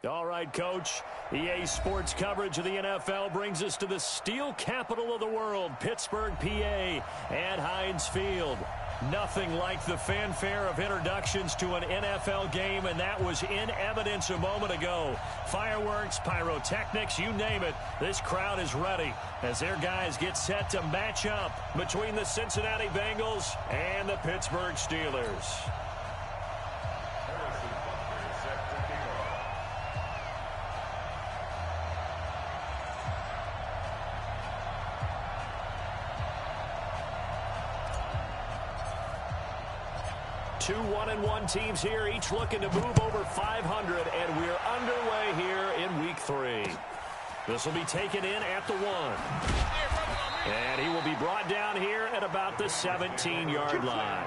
All right, Coach. EA Sports coverage of the NFL brings us to the steel capital of the world, Pittsburgh, PA, at Heinz Field. Nothing like the fanfare of introductions to an NFL game, and that was in evidence a moment ago. Fireworks, pyrotechnics, you name it. This crowd is ready as their guys get set to match up between the Cincinnati Bengals and the Pittsburgh Steelers. 2 1-1 teams here, each looking to move over 500, and we're underway here in Week 3. This will be taken in at the 1. And he will be brought down here at about the 17-yard line.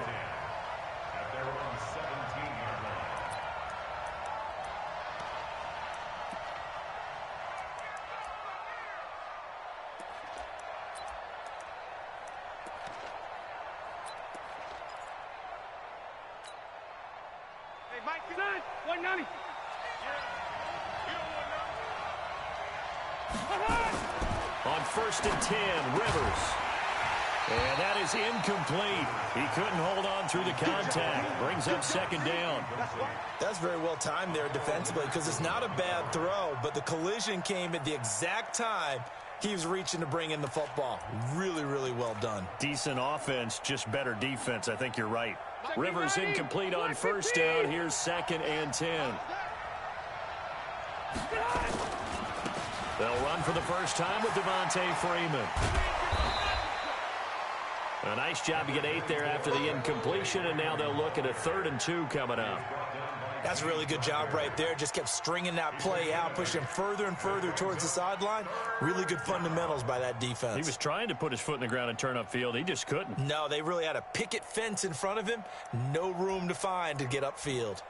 On 1st and 10, Rivers. And that is incomplete. He couldn't hold on through the contact. Brings up 2nd down. That's very well timed there defensively because it's not a bad throw, but the collision came at the exact time he was reaching to bring in the football. Really, really well done. Decent offense, just better defense. I think you're right. Rivers incomplete on 1st down. Here's 2nd and 10. They'll run for the first time with Devontae Freeman. A nice job to get 8 there after the incompletion, and now they'll look at a 3rd and 2 coming up. That's a really good job right there. Just kept stringing that play out, pushing further and further towards the sideline. Really good fundamentals by that defense. He was trying to put his foot in the ground and turn upfield. He just couldn't. No, they really had a picket fence in front of him. No room to find to get upfield.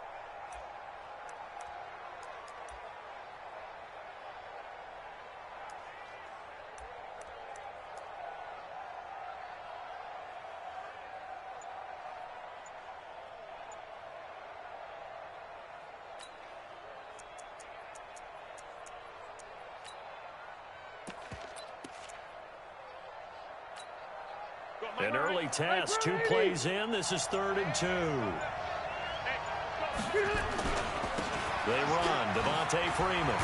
An early test, 2 plays in. This is 3rd and 2. They run, Devontae Freeman.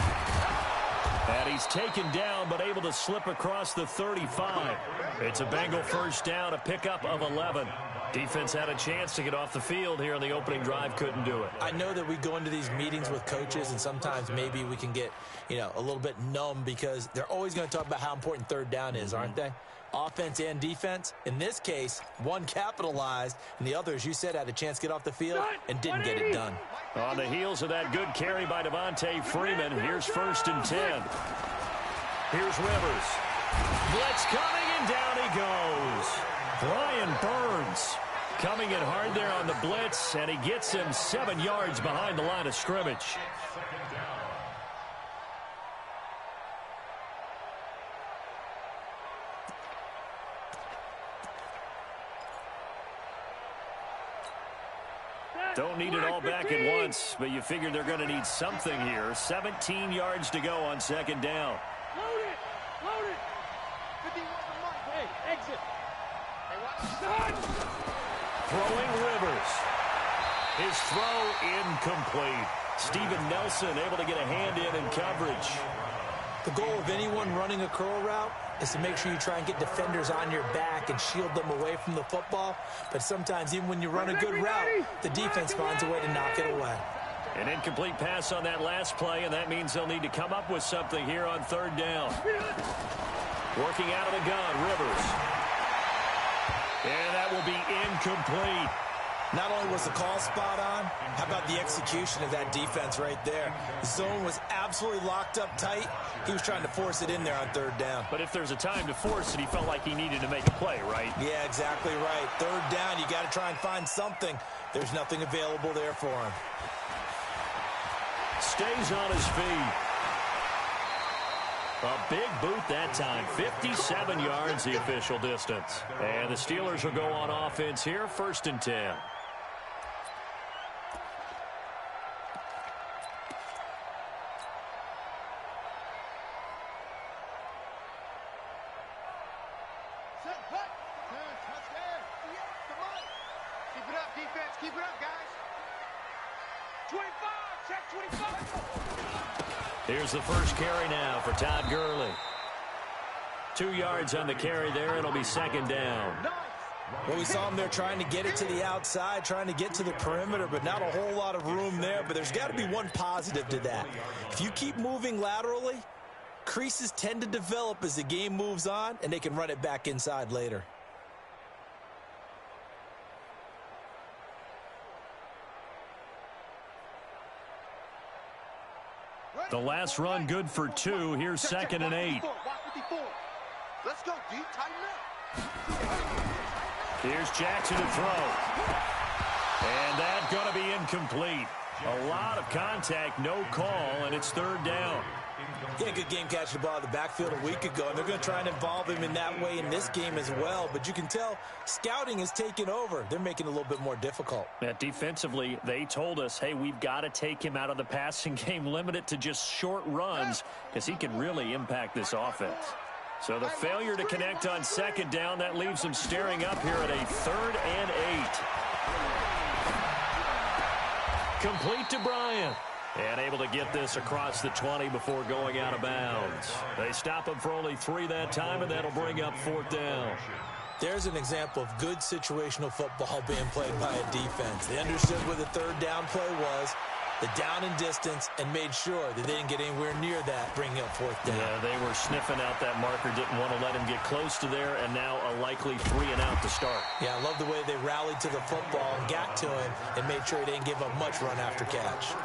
And he's taken down, but able to slip across the 35. It's a Bengal 1st down, a pickup of 11. Defense had a chance to get off the field here on the opening drive, couldn't do it. I know that we go into these meetings with coaches, and sometimes maybe we can get, a little bit numb because they're always going to talk about how important 3rd down is, aren't they? Offense and defense. In this case, one capitalized, and the other, as you said, had a chance to get off the field and didn't get it done. On the heels of that good carry by Devontae Freeman, here's 1st and 10. Here's Rivers. Blitz coming, and down he goes. Brian Burns coming in hard there on the blitz, and he gets him 7 yards behind the line of scrimmage. Don't need it all back at once, but you figure they're going to need something here. 17 yards to go on 2nd down. Load it! Load it! 51 hey, exit! Throwing Rivers. His throw incomplete. Steven Nelson able to get a hand in coverage. The goal of anyone running a curl route is to make sure you try and get defenders on your back and shield them away from the football. But sometimes even when you run a good route, the defense finds a way to knock it away. An incomplete pass on that last play, and that means they'll need to come up with something here on 3rd down. Working out of the gun, Rivers. And that will be incomplete. Not only was the call spot on, how about the execution of that defense right there? The zone was absolutely locked up tight. He was trying to force it in there on 3rd down. But if there's a time to force it, he felt like he needed to make a play, right? Yeah, exactly right. 3rd down, you got to try and find something. There's nothing available there for him. Stays on his feet. A big boot that time. 57 yards the official distance. And the Steelers will go on offense here, 1st and 10. Keep it up, defense. Keep it up, guys. 25. Check 25. Here's the first carry now for Todd Gurley. 2 yards on the carry there. It'll be second down. Well, we saw him there trying to get it to the outside, trying to get to the perimeter, but not a whole lot of room there. But there's got to be one positive to that. If you keep moving laterally, creases tend to develop as the game moves on, and they can run it back inside later. The last run good for 2. Here's second and 8. Let's go, D. Tighten up. Here's Jackson to throw. And that's going to be incomplete. A lot of contact, no call, and it's third down. Yeah, good game catching the ball in the backfield a week ago, and they're going to try and involve him in that way in this game as well. But you can tell scouting is taking over. They're making it a little bit more difficult. Defensively, they told us, hey, we've got to take him out of the passing game, limit it to just short runs, because he can really impact this offense. So the failure to connect on second down, that leaves them staring up here at a 3rd and 8. Complete to Bryant. And able to get this across the 20 before going out of bounds. They stop him for only 3 that time, and that'll bring up 4th down. There's an example of good situational football being played by a defense. They understood where the 3rd down play was, the down and distance, and made sure that they didn't get anywhere near that, bringing up 4th down. Yeah, they were sniffing out that marker, didn't want to let him get close to there, and now a likely 3 and out to start. Yeah, I love the way they rallied to the football and got to him and made sure he didn't give up much run after catch.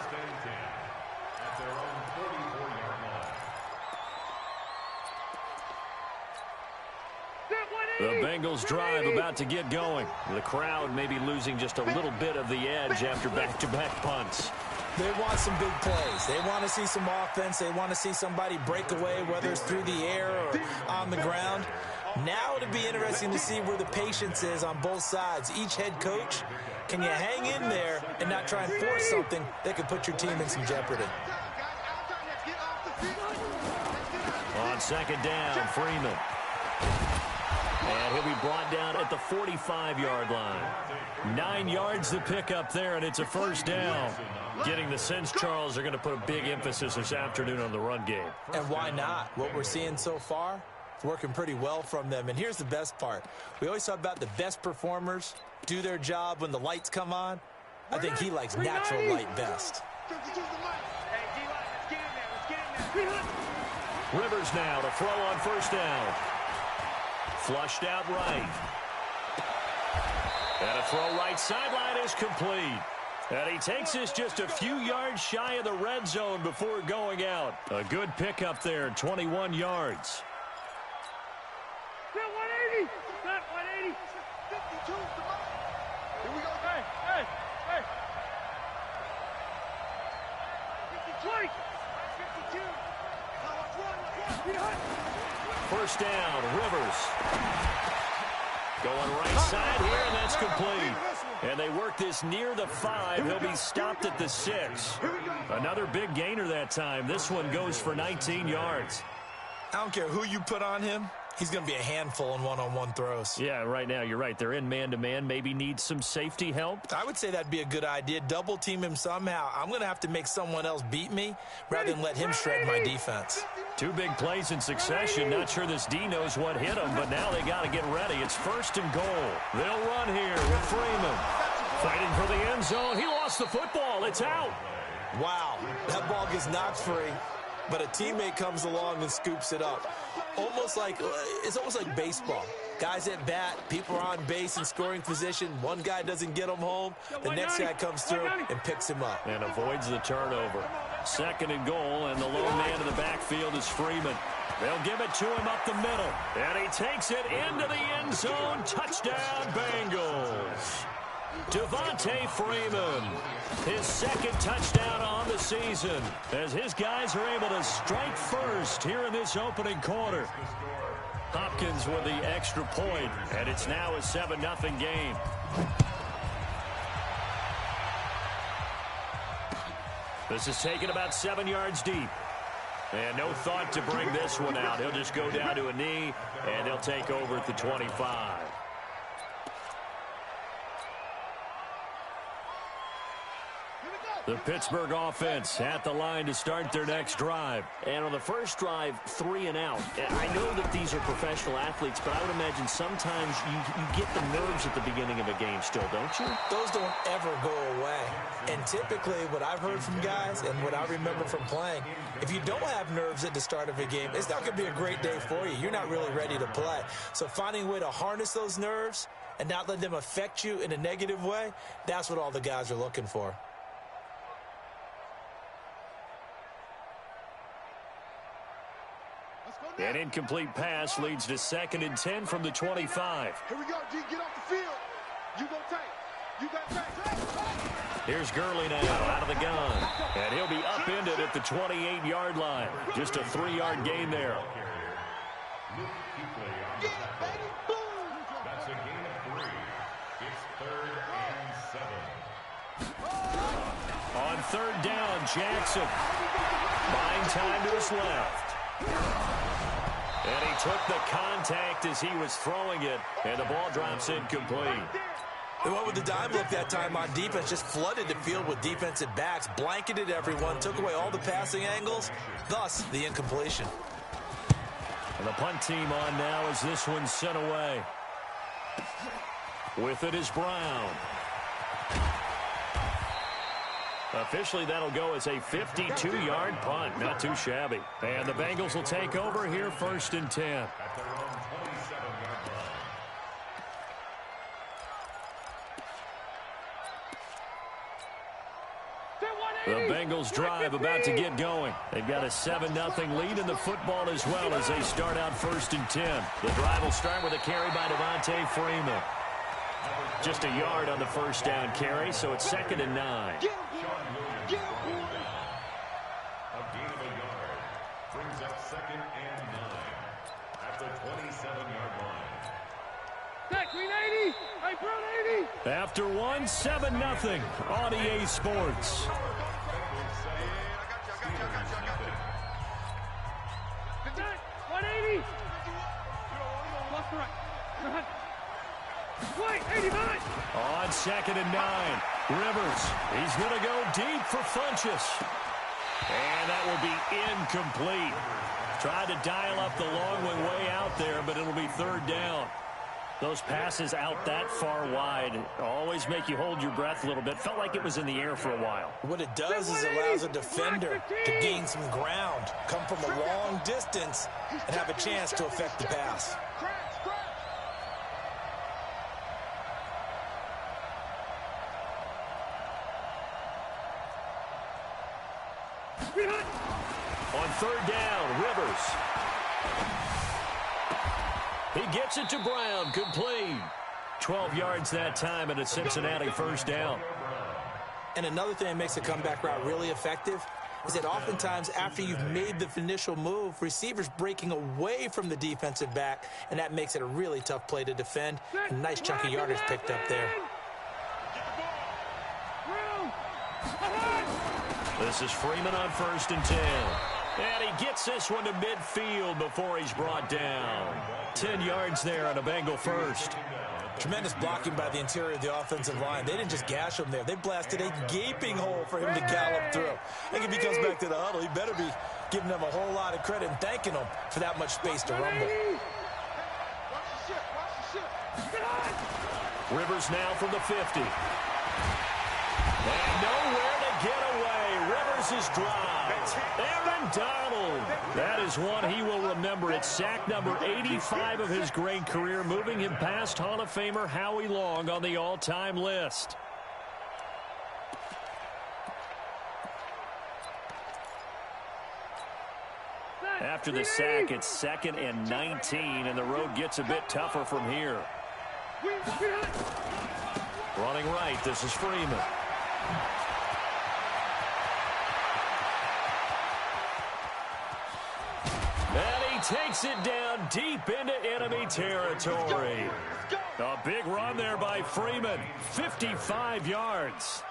The Bengals drive about to get going. The crowd maybe losing just a little bit of the edge after back-to-back punts. They want some big plays. They want to see some offense. They want to see somebody break away, whether it's through the air or on the ground. Now it'll be interesting to see where the patience is on both sides. Each head coach, can you hang in there and not try and force something that could put your team in some jeopardy? On second down, Freeman. And he'll be brought down at the 45-yard line. 9 yards to pick up there, and it's a first down. Getting the sense, Charles, they're going to put a big emphasis this afternoon on the run game. And why not? What we're seeing so far, it's working pretty well from them. And here's the best part. We always talk about the best performers do their job when the lights come on. I think he likes natural light best. Rivers now to throw on first down. Flushed out right. And a throw right sideline is complete. And he takes this just a few yards shy of the red zone before going out. A good pickup there, 21 yards. Not 180. Not 180. 52. Come on. Here we go. Hey. 50, 20. 52. Let's run. First down, Rivers. Going right side here, and that's complete. And they work this near the 5. He'll be stopped at the 6. Another big gainer that time. This one goes for 19 yards. I don't care who you put on him. He's going to be a handful in one-on-one throws. Yeah, right now, you're right. They're in man-to-man. Maybe need some safety help. I would say that'd be a good idea. Double team him somehow. I'm going to have to make someone else beat me rather than let him shred my defense. 2 big plays in succession. Not sure this D knows what hit him, but now they got to get ready. It's first and goal. They'll run here with Freeman. Fighting for the end zone. He lost the football. It's out. Wow, that ball gets knocked free, but a teammate comes along and scoops it up. It's almost like baseball. Guys at bat, people are on base in scoring position. One guy doesn't get him home. The next guy comes through and picks him up. And avoids the turnover. Second and goal, and the lone man in the backfield is Freeman. They'll give it to him up the middle. And he takes it into the end zone. Touchdown, Bengals. Devontae Freeman, his second touchdown on the season, as his guys are able to strike first here in this opening quarter. Hopkins with the extra point, and it's now a 7-0 game. This is taken about 7 yards deep. And no thought to bring this one out. He'll just go down to a knee, and they'll take over at the 25. The Pittsburgh offense at the line to start their next drive. And on the first drive, 3 and out. I know that these are professional athletes, but I would imagine sometimes you get the nerves at the beginning of a game still, don't you? Those don't ever go away. And typically what I've heard from guys and what I remember from playing, if you don't have nerves at the start of a game, it's not going to be a great day for you. You're not really ready to play. So finding a way to harness those nerves and not let them affect you in a negative way, that's what all the guys are looking for. An incomplete pass leads to 2nd and 10 from the 25. Here we go, G. Get off the field. You go tank. You got tank. Here's Gurley now out of the gun. And he'll be upended at the 28-yard line. Just a 3-yard gain there. That's a gain of 3. It's 3rd and 7. On 3rd down, Jackson. Buying time to his left. And he took the contact as he was throwing it, and the ball drops incomplete. They went with the dime look that time on defense, just flooded the field with defensive backs, blanketed everyone, took away all the passing angles, thus the incompletion. And the punt team on now as this one's sent away. With it is Brown. Officially, that'll go as a 52-yard punt. Not too shabby. And the Bengals will take over here 1st and 10. At their own 27-yard line. The Bengals drive about to get going. They've got a 7-0 lead in the football as well as they start out 1st and 10. The drive will start with a carry by Devontae Freeman. Just a yard on the first down carry, so it's 2nd and 9. A gain of a yard brings up 2nd and 9 at the 27-yard line. Back, green 80. Hey, brown 80. After 7-0 on EA Sports. Back, 180. Left, right. Wait, 89. On 2nd and 9, Rivers. He's going to go deep for Funchess. And that will be incomplete. Tried to dial up the long one way out there, but it'll be 3rd down. Those passes out that far wide always make you hold your breath a little bit. Felt like it was in the air for a while. What it does is it allows a defender to gain some ground, come from a long distance, and have a chance to affect the pass. On 3rd down, Rivers. He gets it to Brown, complete. 12 yards that time, and a Cincinnati 1st down. And another thing that makes a comeback route really effective is that oftentimes after you've made the initial move, receivers breaking away from the defensive back, and that makes it a really tough play to defend. A nice chunk of yardage picked up there. This is Freeman on 1st and 10. And he gets this one to midfield before he's brought down. 10 yards there on a Bengal first. Tremendous blocking by the interior of the offensive line. They didn't just gash him there. They blasted a gaping hole for him to gallop through. I think if he comes back to the huddle, he better be giving them a whole lot of credit and thanking them for that much space to rumble. Rivers now from the 50. And nowhere to get away. Rivers is dropped. Aaron Donald. That is one he will remember. It's sack number 85 of his great career, moving him past Hall of Famer Howie Long on the all-time list. After the sack, it's 2nd and 19, and the road gets a bit tougher from here. Running right, this is Freeman. And he takes it down deep into enemy territory. A big run there by Freeman. 55 yards.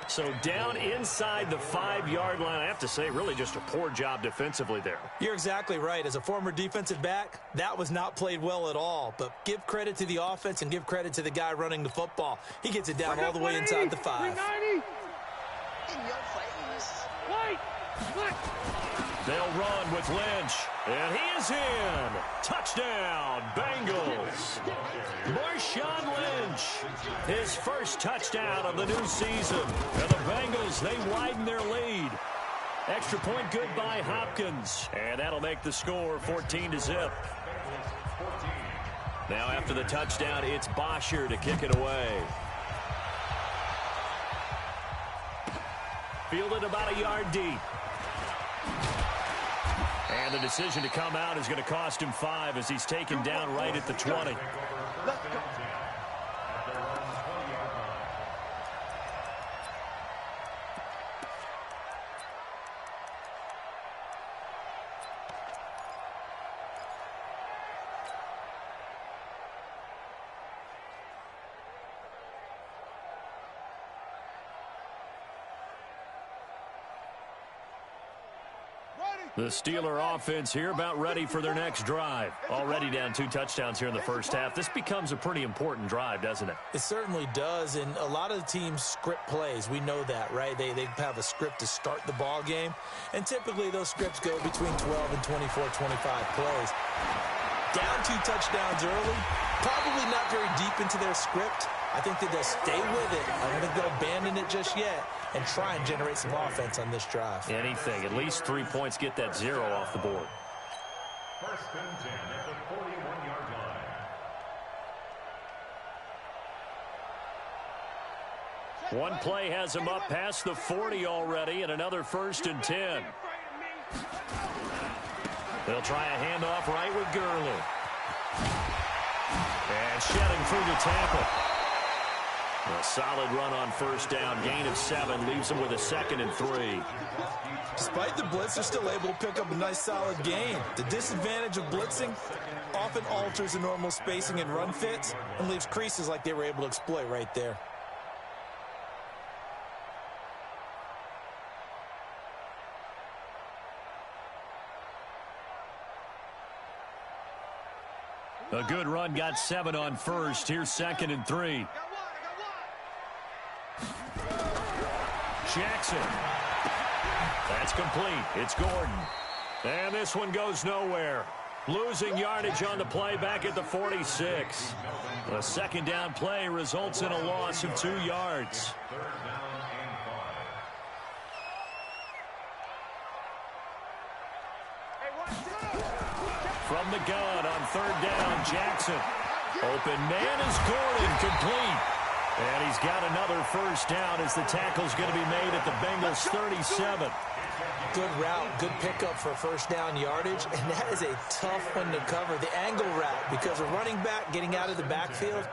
So down inside the 5-yard line. I have to say, really just a poor job defensively there. You're exactly right. As a former defensive back, that was not played well at all. But give credit to the offense and give credit to the guy running the football. He gets it down all the way inside the 5. In your face. Wait. They'll run with Lynch, and he is in. Touchdown, Bengals. Marshawn Lynch, his first touchdown of the new season. And the Bengals, they widen their lead. Extra point good by Hopkins, and that'll make the score 14-0. Now after the touchdown, it's Bosher to kick it away. Fielded about a yard deep. And the decision to come out is going to cost him 5 as he's taken down right at the 20. Let's go. The Steeler offense here about ready for their next drive. Already down 2 touchdowns here in the first half. This becomes a pretty important drive, doesn't it? It certainly does, and a lot of the teams script plays. We know that, right? They have a script to start the ball game, and typically those scripts go between 12 and 24, 25 plays. Down 2 touchdowns early, probably not very deep into their script. I think that they'll stay with it. I don't think they'll abandon it just yet and try and generate some offense on this drive. Anything. At least 3 points get that 0 off the board. First and 10 at the 41-yard line. One play has him up past the 40 already, and another 1st and 10. They'll try a handoff right with Gurley. And shedding through the tackle. A solid run on 1st down. Gain of 7 leaves them with a 2nd and 3. Despite the blitz, they're still able to pick up a nice solid gain. The disadvantage of blitzing often alters the normal spacing and run fits and leaves creases like they were able to exploit right there. A good run got 7 on 1st. Here's 2nd and 3. Jackson. That's complete. It's Gordon. And this one goes nowhere. Losing yardage on the play back at the 46. A 2nd down play results in a loss of 2 yards. From the gun on 3rd down, Jackson. Open man is Gordon, complete. And he's got another 1st down as the tackle's going to be made at the Bengals 37. Good route, good pickup for 1st down yardage, and that is a tough one to cover. The angle route, because a running back getting out of the backfield,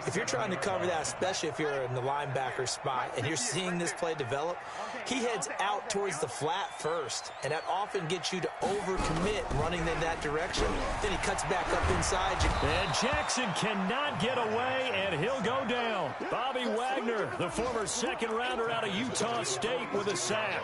if you're trying to cover that, especially if you're in the linebacker spot and you're seeing this play develop, he heads out towards the flat first, and that often gets you to overcommit running in that direction. Then he cuts back up inside you. And Jackson cannot get away, and he'll go down. Bobby Wagner, the former 2nd rounder out of Utah State, with a sack.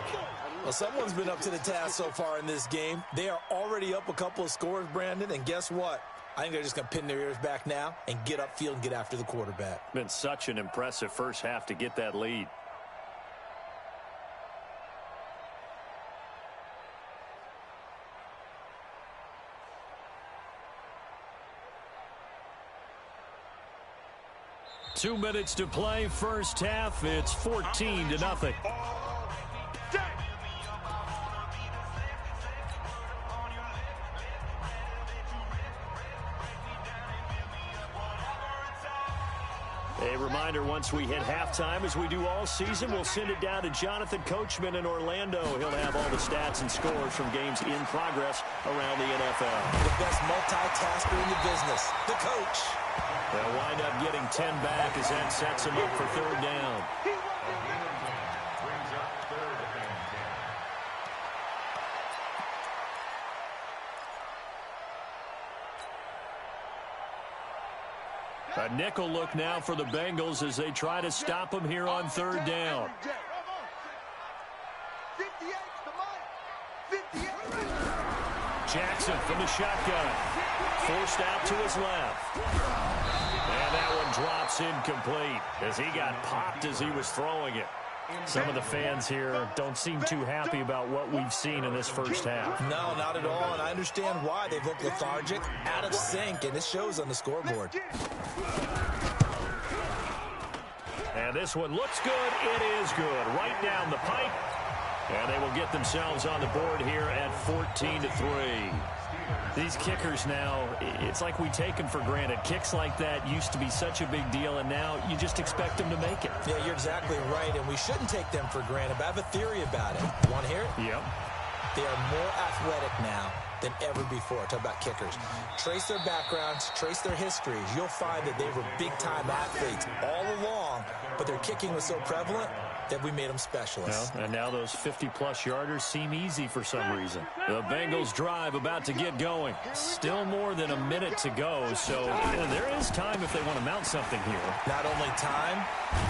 Well, someone's been up to the task so far in this game. They are already up a couple of scores, Brandon, and guess what? I think they're just going to pin their ears back now and get upfield and get after the quarterback. Been such an impressive first half to get that lead. Two minutes to play, first half. It's 14-0. A reminder, once we hit halftime, as we do all season, we'll send it down to Jonathan Coachman in Orlando. He'll have all the stats and scores from games in progress around the NFL. The best multitasker in the business, the coach. They'll wind up getting 10 back as that sets him up for 3rd down. A nickel look now for the Bengals as they try to stop him here on third down. Jackson from the shotgun. Forced out to his left. And that one drops incomplete as he got popped as he was throwing it. Some of the fans here don't seem too happy about what we've seen in this first half. No, not at all, and I understand why. They've looked lethargic, out of sync, and it shows on the scoreboard. And this one looks good. It is good. Right down the pipe. And they will get themselves on the board here at 14-3. These kickers now, it's like we take them for granted. Kicks like that used to be such a big deal, and now you just expect them to make it. Yeah, you're exactly right, and we shouldn't take them for granted, but I have a theory about it. Want to hear it? Yep. They are more athletic now than ever before. Talk about kickers. Trace their backgrounds, trace their histories. You'll find that they were big-time athletes all along, but their kicking was so prevalent that we made them specialists. Well, and now those 50-plus yarders seem easy for some reason. The Bengals drive about to get going. Still more than a minute to go, so there is time if they want to mount something here. Not only time,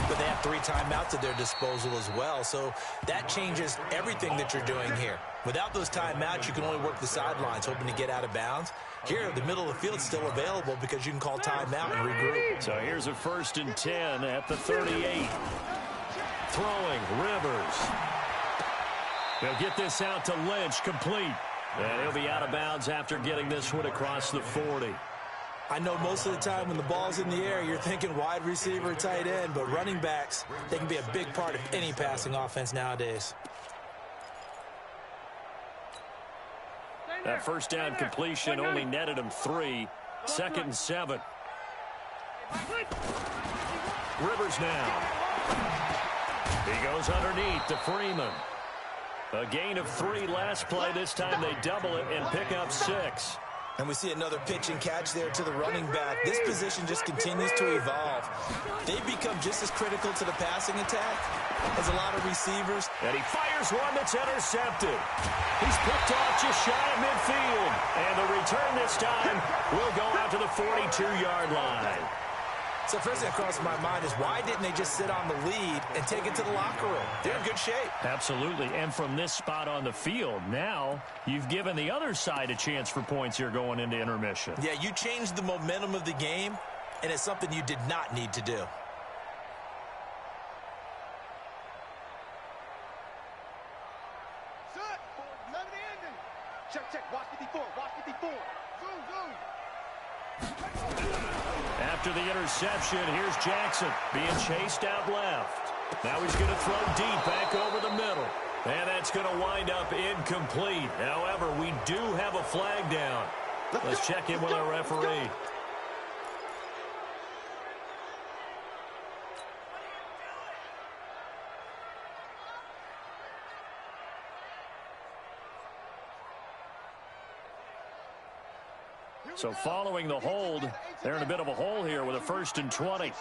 but they have 3 timeouts at their disposal as well, so that changes everything that you're doing here. Without those timeouts, you can only work the sidelines, hoping to get out of bounds. Here, the middle of the field is still available because you can call timeout and regroup. So here's a 1st and 10 at the 38. Throwing, Rivers. They'll get this out to Lynch, complete. And he'll be out of bounds after getting this one across the 40. I know most of the time when the ball's in the air, you're thinking wide receiver, tight end, but running backs, they can be a big part of any passing offense nowadays. That first down completion only netted him 3. 2nd and 7. Rivers now. He goes underneath to Freeman. A gain of 3 last play. This time they double it and pick up 6. And we see another pitch and catch there to the running back. This position just continues to evolve. They've become just as critical to the passing attack as a lot of receivers. And he fires one that's intercepted. He's picked off just shy of midfield. And the return this time will go out to the 42-yard line. So first thing that crosses my mind is why didn't they just sit on the lead and take it to the locker room? They're in good shape. Absolutely. And from this spot on the field, now you've given the other side a chance for points here going into intermission. Yeah, you changed the momentum of the game, and it's something you did not need to do. Check. Watch 54. Zoom. After the interception, here's Jackson being chased out left. Now he's going to throw deep back over the middle. And that's going to wind up incomplete. However, we do have a flag down. Let's check in with our referee. So following the hold, they're in a bit of a hole here with a 1st and 20.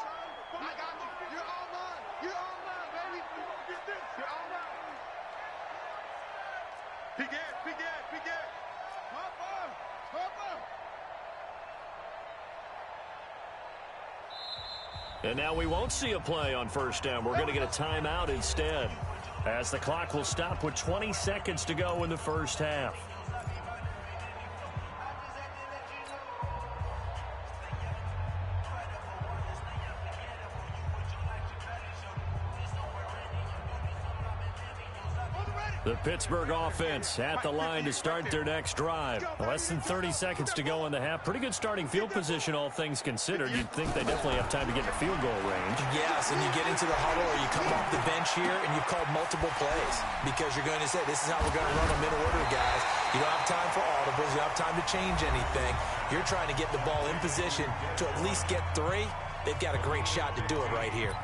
And now we won't see a play on 1st down. We're going to get a timeout instead, as the clock will stop with 20 seconds to go in the first half. The Pittsburgh offense at the line to start their next drive. Less than 30 seconds to go in the half. Pretty good starting field position, all things considered. You'd think they definitely have time to get in field goal range. Yes, and you get into the huddle or you come off the bench here and you've called multiple plays because you're going to say, this is how we're going to run them in order, guys. You don't have time for audibles. You don't have time to change anything. You're trying to get the ball in position to at least get 3. They've got a great shot to do it right here.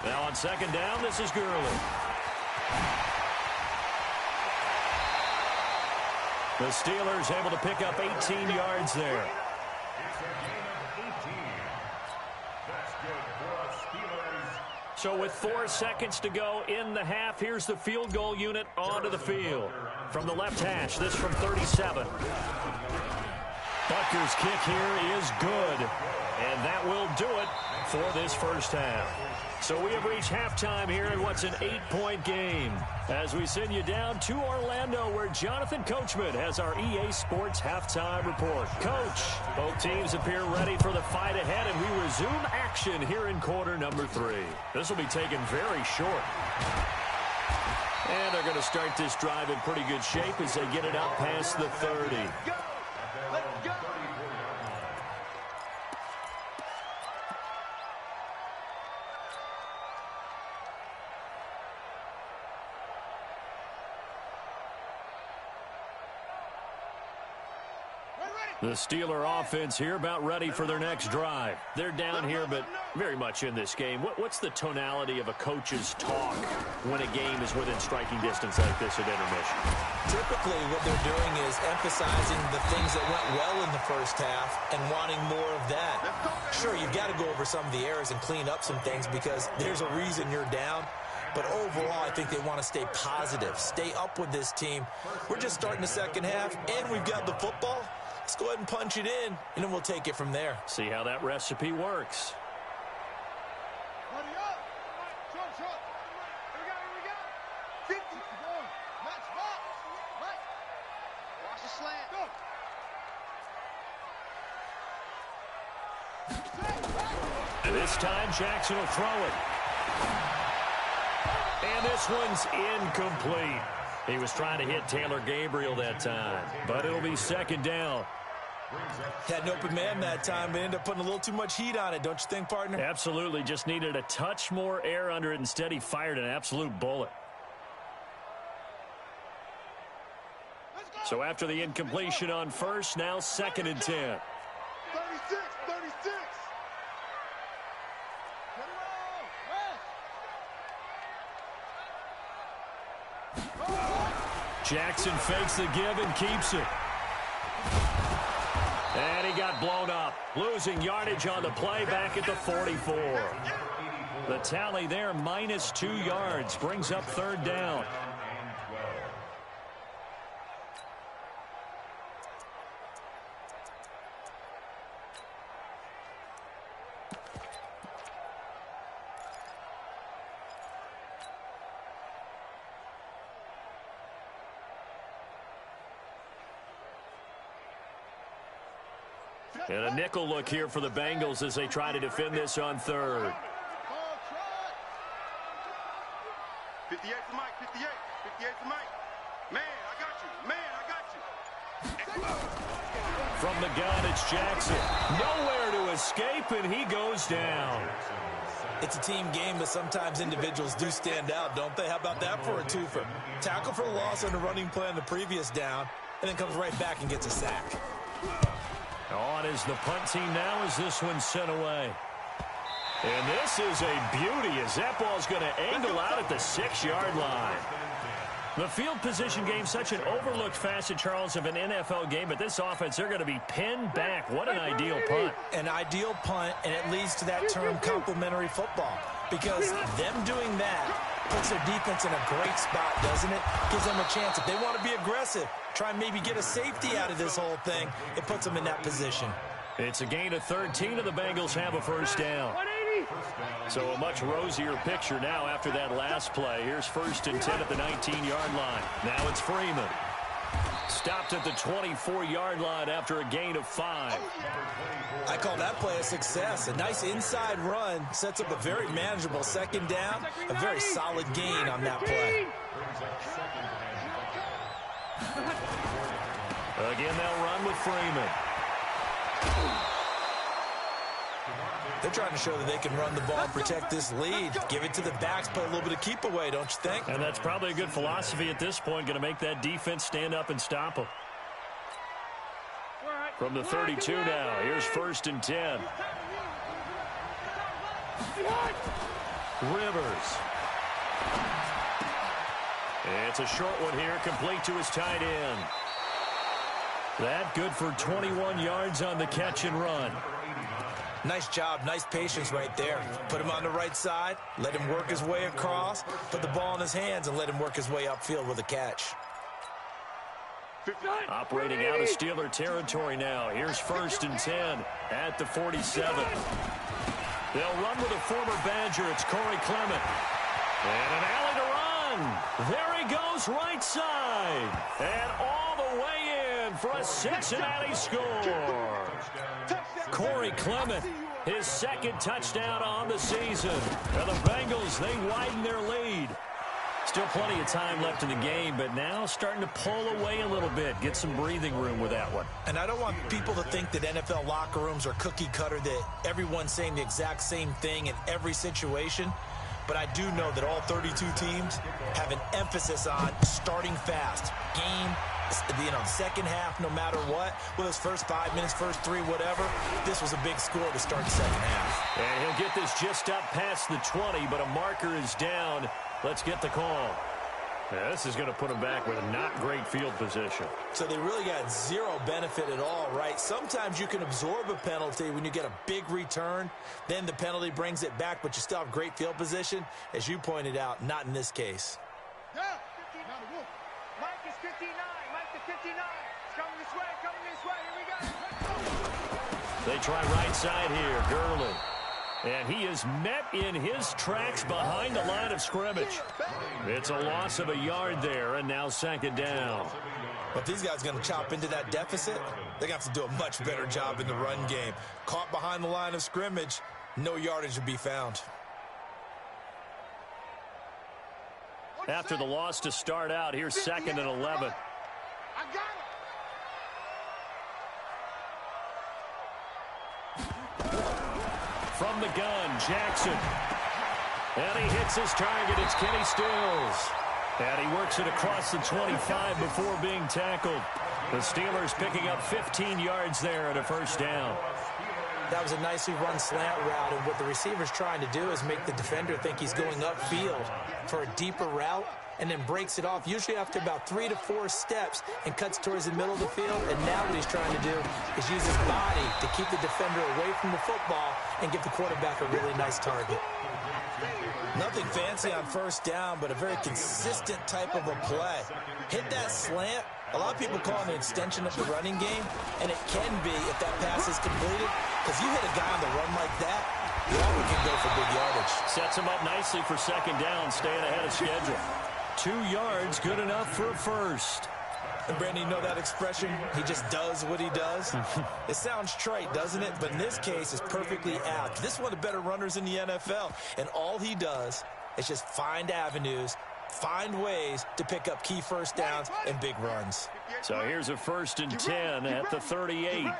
Now on 2nd down, this is Gurley. The Steelers able to pick up 18 yards there. So with 4 seconds to go in the half, here's the field goal unit onto the field. From the left hash, this from 37. Butker's kick here is good. And that will do it for this first half. So we have reached halftime here in what's an 8-point game. As we send you down to Orlando, where Jonathan Coachman has our EA Sports halftime report. Coach, both teams appear ready for the fight ahead, and we resume action here in quarter number 3. This will be taken very short. And they're going to start this drive in pretty good shape as they get it out past the 30. Let's go. The Steeler offense here about ready for their next drive. They're down here, but very much in this game. What's the tonality of a coach's talk when a game is within striking distance like this at intermission? Typically, what they're doing is emphasizing the things that went well in the first half and wanting more of that. Sure, you've got to go over some of the errors and clean up some things because there's a reason you're down. But overall, I think they want to stay positive, stay up with this team. We're just starting the second half, and we've got the football. Let's go ahead and punch it in, and then we'll take it from there. See how that recipe works. Buddy up. Short. Here we go. 50. Match box. Watch the slant. Go. And this time, Jackson will throw it. And this one's incomplete. He was trying to hit Taylor Gabriel that time, but it'll be second down. Had an open man that time, but ended up putting a little too much heat on it, don't you think, partner? Absolutely. Just needed a touch more air under it. Instead, he fired an absolute bullet. So after the incompletion on first, now 2nd and 10. 36. Jackson fakes the give and keeps it. And he got blown up. Losing yardage on the play back at the 44. The tally there, -2 yards. Brings up 3rd down. And a nickel look here for the Bengals as they try to defend this on 3rd. 58 for Mike. 58 for Mike. Man, I got you. From the gun, it's Jackson. Nowhere to escape, and he goes down. It's a team game, but sometimes individuals do stand out, don't they? How about that for a twofer? Tackle for loss on the running play on the previous down, and then comes right back and gets a sack. On is the punt team now as this one's sent away. And this is a beauty as that ball's going to angle out at the 6-yard line. The field position game, such an overlooked facet, Charles, of an NFL game, but this offense, they're going to be pinned back. What an ideal punt. An ideal punt, and it leads to that term complementary football. Because them doing that puts their defense in a great spot, doesn't it? Gives them a chance. If they want to be aggressive, try and maybe get a safety out of this whole thing, it puts them in that position. It's a gain of 13, and the Bengals have a 1st down. So a much rosier picture now after that last play. Here's 1st and 10 at the 19-yard line. Now it's Freeman. Stopped at the 24-yard line after a gain of 5. I call that play a success. A nice inside run sets up a very manageable 2nd down. A very solid gain on that play. Again, they'll run with Freeman. They're trying to show that they can run the ball and protect this lead. Give it to the backs, play a little bit of keep away, don't you think? And that's probably a good philosophy at this point, going to make that defense stand up and stop them. From the 32 now, here's 1st and 10. Rivers. It's a short one here, complete to his tight end. That good for 21 yards on the catch and run. Nice job, nice patience right there. Put him on the right side, let him work his way across, put the ball in his hands, and let him work his way upfield with a catch. Operating out of Steeler territory now. Here's 1st and 10 at the 47. They'll run with a former Badger. It's Corey Clement. And an alley to run. There he goes, right side. And all the way in for a Cincinnati score. Corey Clement, his 2nd touchdown on the season. And the Bengals, they widen their lead. Still plenty of time left in the game, but now starting to pull away a little bit. Get some breathing room with that one. And I don't want people to think that NFL locker rooms are cookie cutter, that everyone's saying the exact same thing in every situation. But I do know that all 32 teams have an emphasis on starting fast. Game, second half, no matter what. Whether it's first 5 minutes, first 3, whatever. This was a big score to start the second half. And he'll get this just up past the 20, but a marker is down. Let's get the call. Yeah, this is going to put him back with a not great field position. So they really got zero benefit at all, right? Sometimes you can absorb a penalty when you get a big return. Then the penalty brings it back, but you still have great field position. As you pointed out, not in this case. Yeah. Mike is 59. Mike is 59. It's coming this way. Coming this way. Here we go. They try right side here. Gurley. And he is met in his tracks behind the line of scrimmage. It's a loss of a yard there, and now 2nd down. But these guys are going to chop into that deficit. They're going to have to do a much better job in the run game. Caught behind the line of scrimmage, no yardage to be found. After the loss to start out, here's 2nd and 11. I got it. From the gun, Jackson. And he hits his target. It's Kenny Stills. And he works it across the 25 before being tackled. The Steelers picking up 15 yards there at a 1st down. That was a nicely run slant route, and what the receiver's trying to do is make the defender think he's going upfield for a deeper route, and then breaks it off, usually after about 3 to 4 steps, and cuts towards the middle of the field. And now what he's trying to do is use his body to keep the defender away from the football and give the quarterback a really nice target. Nothing fancy on 1st down, but a very consistent type of a play. Hit that slant. A lot of people call it an extension of the running game, and it can be if that pass is completed, because you hit a guy on the run like that, you always can go for big yardage. Sets him up nicely for 2nd down, staying ahead of schedule. 2 yards, good enough for a 1st. And Brandon, you know that expression? He just does what he does. It sounds trite, doesn't it? But in this case, it's perfectly apt. This is one of the better runners in the NFL, and all he does is just find avenues, find ways to pick up key 1st downs and big runs. So here's a 1st and 10 at the 38. Hey,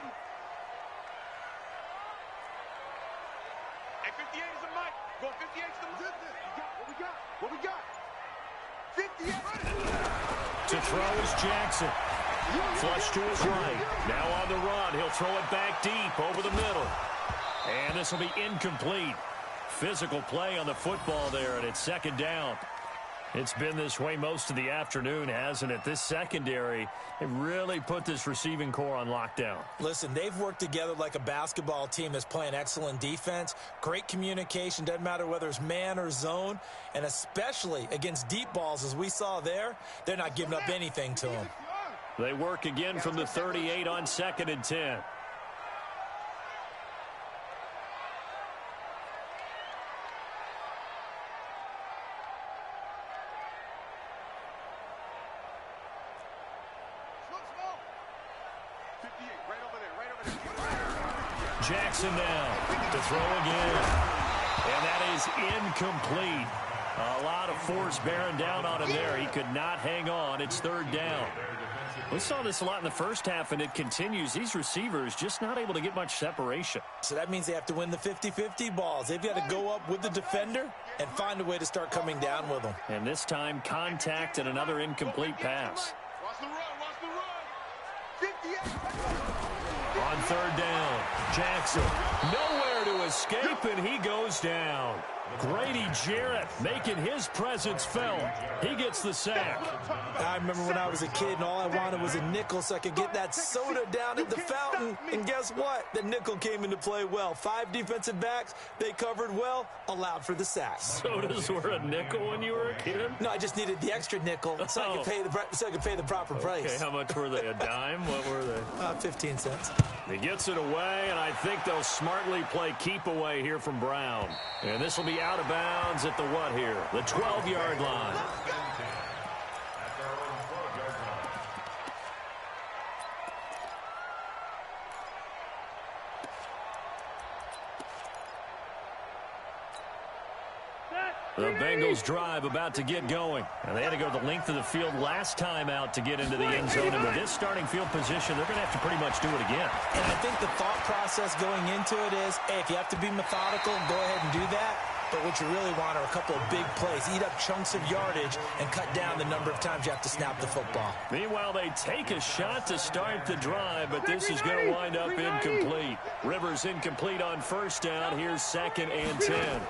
58 is a Mike. Go 58 is the Mike. What we got? 58. To throw is Jackson. Flush to his right. Now on the run. He'll throw it back deep over the middle. And this will be incomplete. Physical play on the football there, and it's 2nd down. It's been this way most of the afternoon, hasn't it? This secondary, it really put this receiving core on lockdown. Listen, they've worked together like a basketball team that's playing excellent defense. Great communication, doesn't matter whether it's man or zone. And especially against deep balls, as we saw there, they're not giving up anything to them. They work again from the 38 on 2nd and 10. Jackson now to throw again. And that is incomplete. A lot of force bearing down on him there. He could not hang on. It's 3rd down. We saw this a lot in the first half, and it continues. These receivers just not able to get much separation. So that means they have to win the 50-50 balls. They've got to go up with the defender and find a way to start coming down with them. And this time, contact and another incomplete pass. Watch the run. 58. On 3rd down, Jackson nowhere to escape, and he goes down. Grady Jarrett making his presence felt. He gets the sack. I remember when I was a kid and all I wanted was a nickel so I could get that soda down at the fountain. And guess what? The nickel came into play well. 5 defensive backs, they covered well, allowed for the sack. Sodas were a nickel when you were a kid? No, I just needed the extra nickel so I could pay the proper price. Okay, how much were they? A dime? What were they? 15 cents. He gets it away, and I think they'll smartly play keep away here from Brown. And this will be out of bounds at the what here? The 12-yard line. The Bengals drive about to get going. And they had to go the length of the field last time out to get into the end zone. And with this starting field position, they're going to have to pretty much do it again. And I think the thought process going into it is, hey, if you have to be methodical, go ahead and do that. But what you really want are a couple of big plays. Eat up chunks of yardage and cut down the number of times you have to snap the football. Meanwhile, they take a shot to start the drive, but this is going to wind up incomplete. Rivers incomplete on first down. Here's 2nd and 10.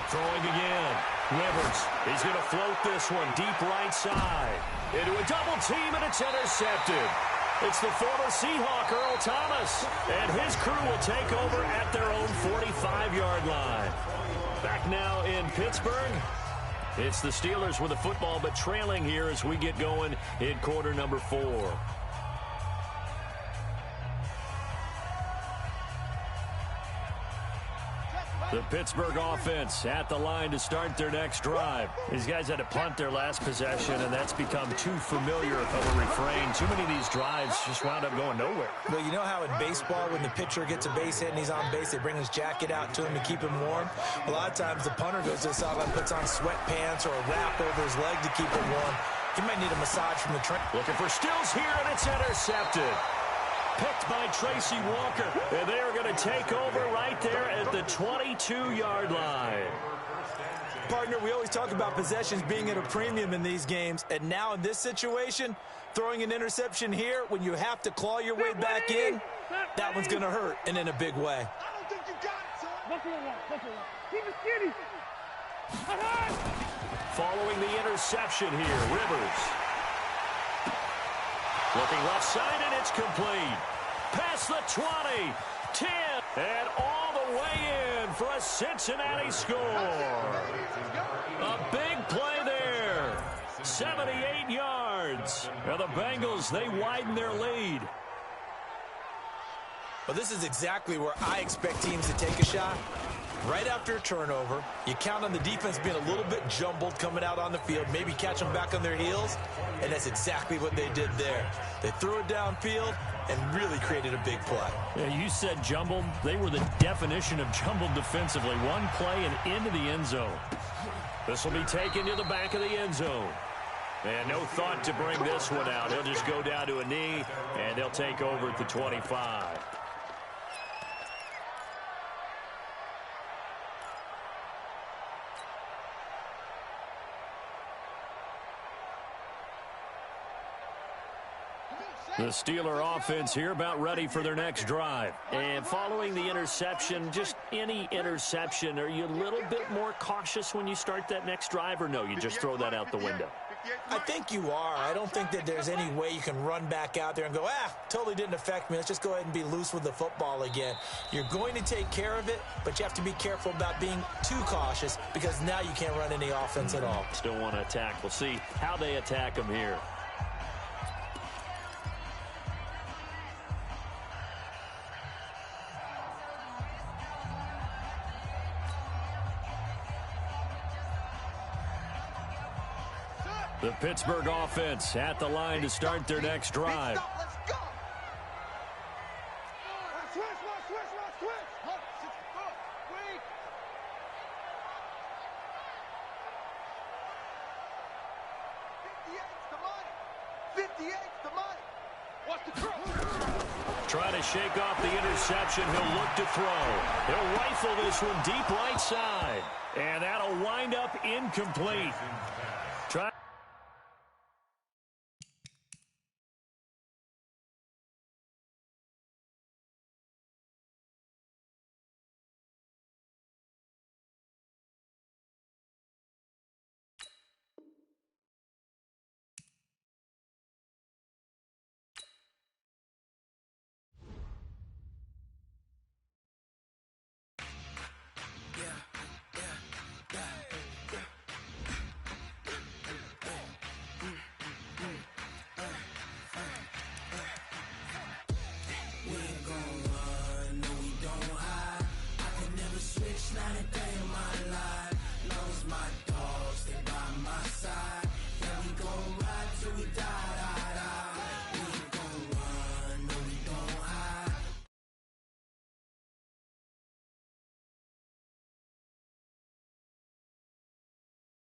Throwing again. Rivers. He's going to float this one deep right side. Into a double team, and it's intercepted. It's the former Seahawk, Earl Thomas. And his crew will take over at their own 45-yard line. Back now in Pittsburgh. It's the Steelers with the football, but trailing here as we get going in quarter number 4. The Pittsburgh offense at the line to start their next drive. These guys had to punt their last possession, and that's become too familiar of a refrain. Too many of these drives just wound up going nowhere. Well, you know how in baseball, when the pitcher gets a base hit and he's on base, they bring his jacket out to him to keep him warm? A lot of times the punter goes to the sideline, puts on sweatpants or a wrap over his leg to keep it warm. He might need a massage from the trainer. Looking for Stills here, and it's intercepted. Picked by Tracy Walker, and they are going to take over right there at the 22-yard line. Partner, we always talk about possessions being at a premium in these games, and now in this situation, throwing an interception here when you have to claw your way back in, that one's going to hurt, and in a big way. I don't think you got it, son. Keep it skinny. Following the interception here, Rivers. Looking left side, and it's complete. Past the 20, 10, and all the way in for a Cincinnati score. A big play there. 78 yards. Now the Bengals, they widen their lead. Well, this is exactly where I expect teams to take a shot. Right after a turnover, you count on the defense being a little bit jumbled coming out on the field, maybe catch them back on their heels, and that's exactly what they did there. They threw it downfield and really created a big play. Yeah, you said jumbled. They were the definition of jumbled defensively. One play and into the end zone. This will be taken to the back of the end zone. And no thought to bring this one out. He'll just go down to a knee, and they'll take over at the 25. The Steeler offense here about ready for their next drive. And following the interception, just any interception, are you a little bit more cautious when you start that next drive, or no, you just throw that out the window? I think you are. I don't think that there's any way you can run back out there and go, totally didn't affect me. Let's just go ahead and be loose with the football again. You're going to take care of it, but you have to be careful about being too cautious because now you can't run any offense at all. Still want to attack. We'll see how they attack them here. The Pittsburgh offense at the line to start their next drive. Let's go. Switch. Wait. 58's the money. Watch the cross. Trying to shake off the interception. He'll look to throw. He'll rifle this one deep right side. And that'll wind up incomplete.